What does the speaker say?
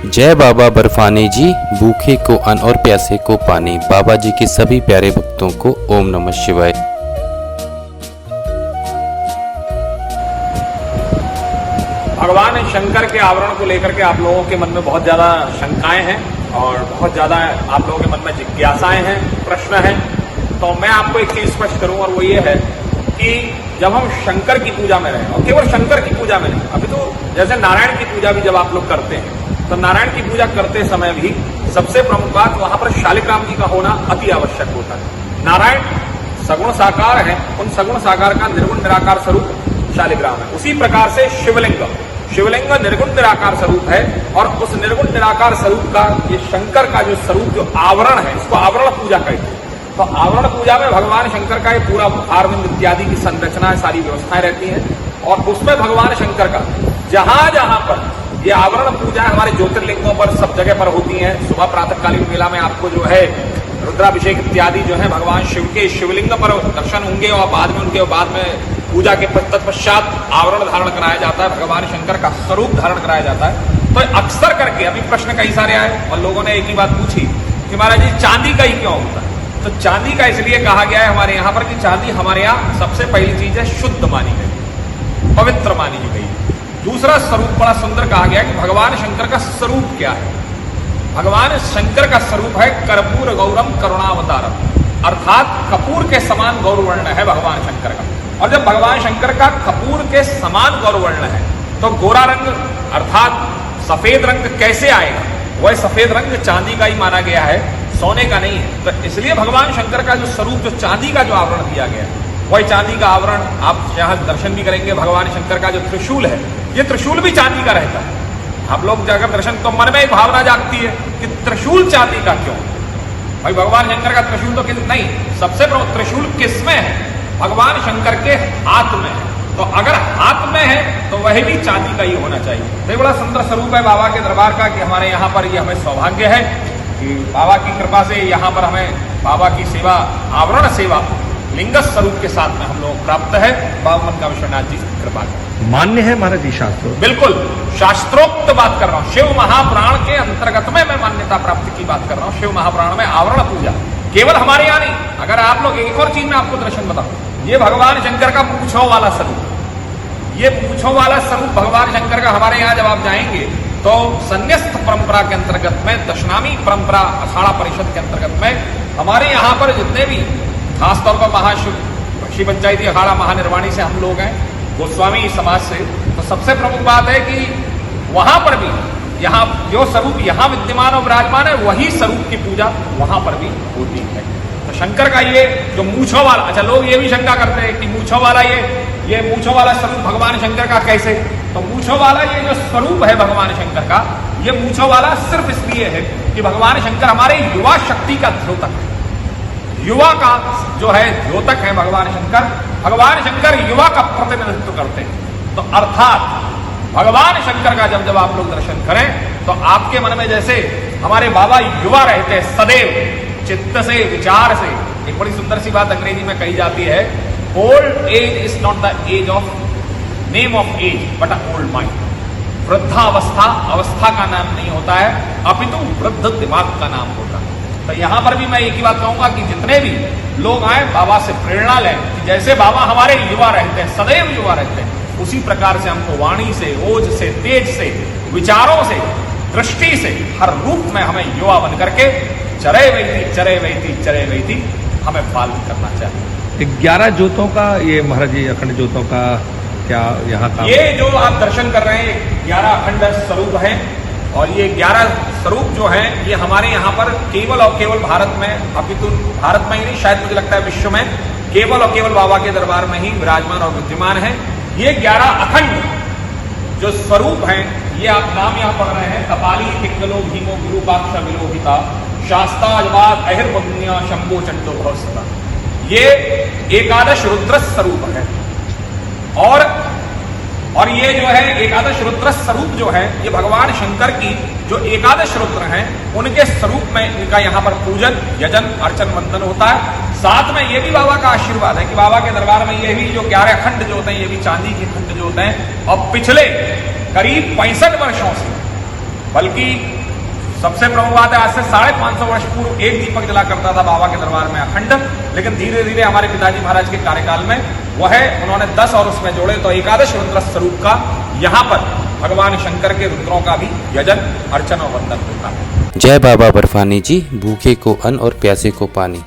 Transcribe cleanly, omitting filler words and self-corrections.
जय बाबा बर्फानी जी, भूखे को अन्न और प्यासे को पानी। बाबा जी के सभी प्यारे भक्तों को ओम नमः शिवाय। भगवान शंकर के आवरण को लेकर के आप लोगों के मन में बहुत ज्यादा शंकाएं हैं और बहुत ज्यादा आप लोगों के मन में जिज्ञासाएं हैं, प्रश्न हैं। तो मैं आपको एक चीज स्पष्ट करूं और वो ये है कि जब हम शंकर की पूजा में रहें, और केवल शंकर की पूजा में नहीं, अभी तो जैसे नारायण की पूजा भी जब आप लोग करते हैं तो नारायण की पूजा करते समय भी सबसे प्रमुख बात वहां पर शालिग्राम जी का होना अति आवश्यक होता है। नारायण सगुण साकार है, उन सगुण साकार का निर्गुण निराकार स्वरूप शालिग्राम है। उसी प्रकार से शिवलिंग निर्गुण निराकार स्वरूप है और उस निर्गुण निराकार स्वरूप का ये शंकर का जो स्वरूप जो आवरण है, इसको आवरण पूजा कहते हैं। तो आवरण पूजा में भगवान शंकर का ये पूरा मुखारविंद इत्यादि की संरचना, सारी व्यवस्थाएं रहती हैं और उसमें भगवान शंकर का जहां जहां पर ये आवरण पूजा हमारे ज्योतिर्लिंगों पर सब जगह पर होती है। सुबह प्रातःकालीन मेला में आपको जो है रुद्राभिषेक इत्यादि जो है भगवान शिव के शिवलिंग पर दर्शन होंगे और बाद में उनके बाद में पूजा के तत्पश्चात आवरण धारण कराया जाता है, भगवान शंकर का स्वरूप धारण कराया जाता है। तो अक्सर करके अभी प्रश्न कई सारे आए और लोगों ने एक ही बात पूछी कि महाराज जी चांदी का ही क्यों होता है। तो चांदी का इसलिए कहा गया है हमारे यहाँ पर कि चांदी हमारे यहाँ सबसे पहली चीज है शुद्ध मानी गई, पवित्र मानी गई। दूसरा स्वरूप बड़ा सुंदर कहा गया कि भगवान शंकर का स्वरूप क्या है। भगवान शंकर का स्वरूप है कर्पूर गौरम करुणावतारम, अर्थात कपूर के समान गौरवर्ण है भगवान शंकर का। और जब भगवान शंकर का कपूर के समान गौरवर्ण है तो गोरा रंग अर्थात सफेद रंग कैसे आएगा। वह सफेद रंग चांदी का ही माना गया है, सोने का नहीं है। तो इसलिए भगवान शंकर का जो स्वरूप, जो चांदी का जो आवरण दिया गया है, वही चांदी का आवरण आप यहाँ दर्शन भी करेंगे। भगवान शंकर का जो त्रिशूल है, ये त्रिशूल भी चांदी का रहता है। आप लोग जाकर दर्शन तो मन में एक भावना जागती है कि त्रिशूल चांदी का क्यों। भाई भगवान शंकर का त्रिशूल तो नहीं, सबसे प्रमुख त्रिशूल किसमें है? भगवान शंकर के हाथ में है। तो अगर हाथ में है तो वह भी चांदी का ही होना चाहिए। तो बड़ा सुंदर स्वरूप है बाबा के दरबार का कि हमारे यहाँ पर ये हमें सौभाग्य है कि बाबा की कृपा से यहाँ पर हमें बाबा की सेवा, आवरण सेवा लिंग स्वरूप के साथ में हम लोग प्राप्त है। बाबा मन का विश्वनाथ जी की कृपा है। मान्य है महाराज जी शास्त्र? बिल्कुल शास्त्रोक्त बात कर रहा हूँ। शिव महापुराण के अंतर्गत में मैं मान्यता प्राप्ति की बात कर रहा हूँ। शिव महापुराण में आवरण पूजा केवल हमारे यहाँ नहीं, अगर आप लोग एक और चीज में आपको दर्शन बताऊं, ये भगवान शंकर का पूछो वाला स्वरूप, ये पूछो वाला स्वरूप भगवान शंकर का हमारे यहाँ जब आप जाएंगे तो संन्यस्त परंपरा के अंतर्गत में, दशनामी परंपरा अखाड़ा परिषद के अंतर्गत में हमारे यहाँ पर जितने भी खासतौर पर महाशिव श्री पंचायती अखाड़ा महानिर्वाणी से हम लोग हैं, गोस्वामी समाज से, तो सबसे प्रमुख बात है कि वहां पर भी यहाँ जो स्वरूप यहाँ विद्यमान और विराजमान है वही स्वरूप की पूजा वहां पर भी होती है। तो शंकर का ये जो मूछों वाला, अच्छा लोग ये भी शंका करते हैं कि मूछों वाला ये मूछों वाला स्वरूप भगवान शंकर का कैसे। तो मूछों वाला ये जो स्वरूप है भगवान शंकर का, ये मूछों वाला सिर्फ इसलिए है कि भगवान शंकर हमारे युवा शक्ति का द्योतक है। युवा का जो है द्योतक है भगवान शंकर। भगवान शंकर युवा का प्रतिनिधित्व करते हैं। तो अर्थात भगवान शंकर का जब आप लोग दर्शन करें तो आपके मन में जैसे हमारे बाबा युवा रहते हैं सदैव, चित्त से, विचार से। एक बड़ी सुंदर सी बात अंग्रेजी में कही जाती है, old age is not the age of name of age but a old mind. वृद्धावस्था अवस्था का नाम नहीं होता है, अपितु वृद्ध दिमाग का नाम होता है। तो यहां पर भी मैं एक ही बात कहूंगा कि जितने भी लोग आए बाबा से प्रेरणा लें कि जैसे बाबा हमारे युवा रहते हैं, सदैव युवा रहते हैं, उसी प्रकार से हमको वाणी से, ओज से, तेज से, विचारों से, दृष्टि से, हर रूप में हमें युवा बन करके चरे वैती हमें पालन करना चाहिए। 11 ज्योतों का ये महाराज जी अखंड ज्योतों का क्या यहाँ का? ये जो आप दर्शन कर रहे हैं 11 अखंड स्वरूप है और ये 11 स्वरूप जो है ये हमारे यहाँ पर केवल और केवल भारत में, अपितु भारत में ही नहीं, शायद मुझे लगता है विश्व में केवल और केवल बाबा के दरबार में ही विराजमान और विद्यमान है। ये 11 अखंड जो स्वरूप हैं, ये आप नाम यहाँ पढ़ रहे हैं, कपाली पिंगलो भीमो विरूपाक्ष विलोहिता शास्ता अजवाद अहिर्वन्या शंभो चंडो भवसता। ये एकादश रुद्र स्वरूप है और ये जो है एकादश रुद्र स्वरूप जो है ये भगवान शंकर की जो एकादश रुद्र हैं उनके स्वरूप में इनका यहाँ पर पूजन, यजन, अर्चन, वंदन होता है। साथ में ये भी बाबा का आशीर्वाद है कि बाबा के दरबार में ये भी जो 11 खंड जो होते हैं ये भी चांदी के खंड जो होते हैं और पिछले करीब 65 वर्षों से, बल्कि सबसे प्रमुख बात है, आज से 550 वर्ष पूर्व एक दीपक जला करता था बाबा के दरबार में अखंड, लेकिन धीरे धीरे हमारे पिताजी महाराज के कार्यकाल में वह उन्होंने 10 और उसमें जोड़े, तो एकादश रुद्र स्वरूप का यहाँ पर भगवान शंकर के रुद्रों का भी यजन, अर्चन और वंदन होता है। जय बाबा बर्फानी जी, भूखे को अन्न और प्यासे को पानी।